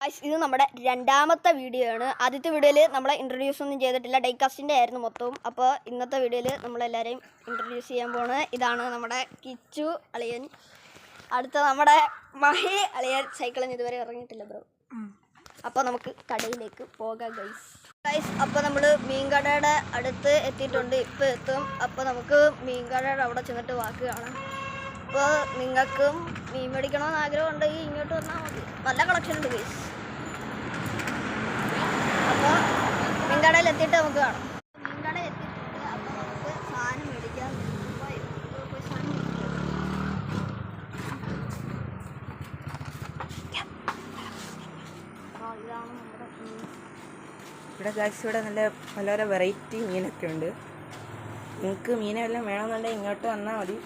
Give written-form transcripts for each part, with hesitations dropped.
ഇത് നമ്മുടെ രണ്ടാമത്തെ വീഡിയോ ആണ്. ആദ്യത്തെ വീഡിയോയിൽ നമ്മളെ ഇൻട്രൊഡ്യൂസ് ഒന്നും ചെയ്തിട്ടില്ല, ഡൈകാസ്റ്റിൻ്റെ ആയിരുന്നു മൊത്തവും. അപ്പോൾ ഇന്നത്തെ വീഡിയോയിൽ നമ്മളെല്ലാവരെയും ഇൻട്രൊഡ്യൂസ് ചെയ്യാൻ പോണ്. ഇതാണ് നമ്മുടെ കിച്ചു അളിയൻ, അടുത്ത നമ്മുടെ മഹി അളിയൻ. സൈക്കിളിന് ഇതുവരെ ഇറങ്ങിയിട്ടില്ല ബ്രോ. അപ്പോൾ നമുക്ക് കടയിലേക്ക് പോകാം ഗൈസ്. അപ്പോൾ നമ്മൾ മീൻകടയുടെ അടുത്ത് എത്തിയിട്ടുണ്ട്, ഇപ്പോൾ എത്തും. അപ്പോൾ നമുക്ക് മീൻകടയുടെ അവിടെ ചെന്നിട്ട് വാക്ക് കാണാം. അപ്പോൾ നിങ്ങൾക്കും മീൻ മേടിക്കണമെന്ന് ആഗ്രഹം ഉണ്ടെങ്കിൽ ഇങ്ങോട്ട് വന്നാൽ മതി, നല്ല കളക്ഷൻ ഉണ്ട് ഗൈസ്. അപ്പോൾ മീൻകടയിൽ എത്തിയിട്ട് നമുക്ക് കാണാം. മീൻകടയിൽ എത്തിയിട്ടുണ്ട്. അപ്പോൾ നമുക്ക് സാധനം മേടിക്കാം. ഇതാണ് നമ്മുടെ ഇവിടെ ഗൈസ്, ഇവിടെ നല്ല പല വെറൈറ്റി മീനൊക്കെ ഉണ്ട്. നിങ്ങൾക്ക് മീനെല്ലാം വേണമെന്നുണ്ടെങ്കിൽ ഇങ്ങോട്ട് വന്നാൽ മതി.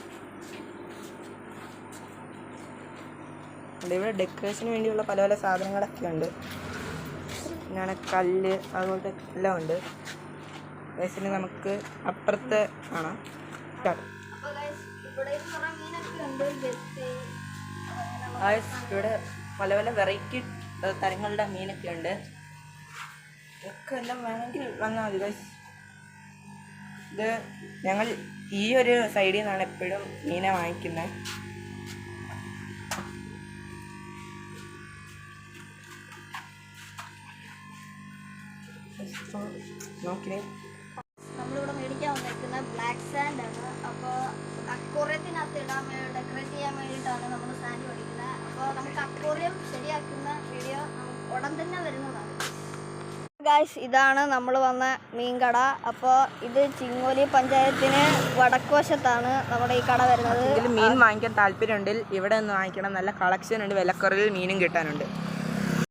ഇവിടെ ഡെക്കറേഷന് വേണ്ടിയുള്ള പല പല സാധനങ്ങളൊക്കെ ഉണ്ട്. പിന്നെ കല്ല് അതുപോലത്തെ എല്ലാം ഉണ്ട്. ഗൈസിന് നമുക്ക് അപ്പുറത്ത് കാണാം. ഇവിടെ പല പല വെറൈറ്റി തരങ്ങളുടെ മീനൊക്കെ ഉണ്ട്. ഒക്കെ എല്ലാം വേണമെങ്കിൽ വന്നാൽ മതി ഗൈസ്. ഇത് ഞങ്ങൾ ഈ ഒരു സൈഡിൽ നിന്നാണ് എപ്പോഴും മീനെ വാങ്ങിക്കുന്നത്. നോക്കിയേ, നമ്മളിവിടെ മേടിക്കാൻ വന്നിരിക്കുന്ന ബ്ലാക്ക് സാൻഡ് ആണ്. അപ്പോൾ അക്വേറിയത്തിനകത്ത് ഇടാൻ ഡെക്കറേറ്റ് ചെയ്യാൻ വേണ്ടിയിട്ടാണ് നമ്മൾ സാൻഡ് മേടിക്കുന്നത്. അപ്പോൾ നമുക്ക് അക്വേറിയം ശരിയാക്കുന്ന വീഡിയോ ഉടൻ തന്നെ വരുന്നതാണ് ഗായ്സ്. ഇതാണ് നമ്മൾ വന്ന മീൻകട. അപ്പോൾ ഇത് ചിങ്ങോലി പഞ്ചായത്തിന് വടക്കുവശത്താണ് നമ്മുടെ ഈ കട വരുന്നത്. മീൻ വാങ്ങിക്കാൻ താല്പര്യമുണ്ടെങ്കിൽ ഇവിടെ നിന്ന് വാങ്ങിക്കണം. നല്ല കളക്ഷൻ ഉണ്ട്, വിലക്കുറവിൽ മീനും കിട്ടാനുണ്ട്.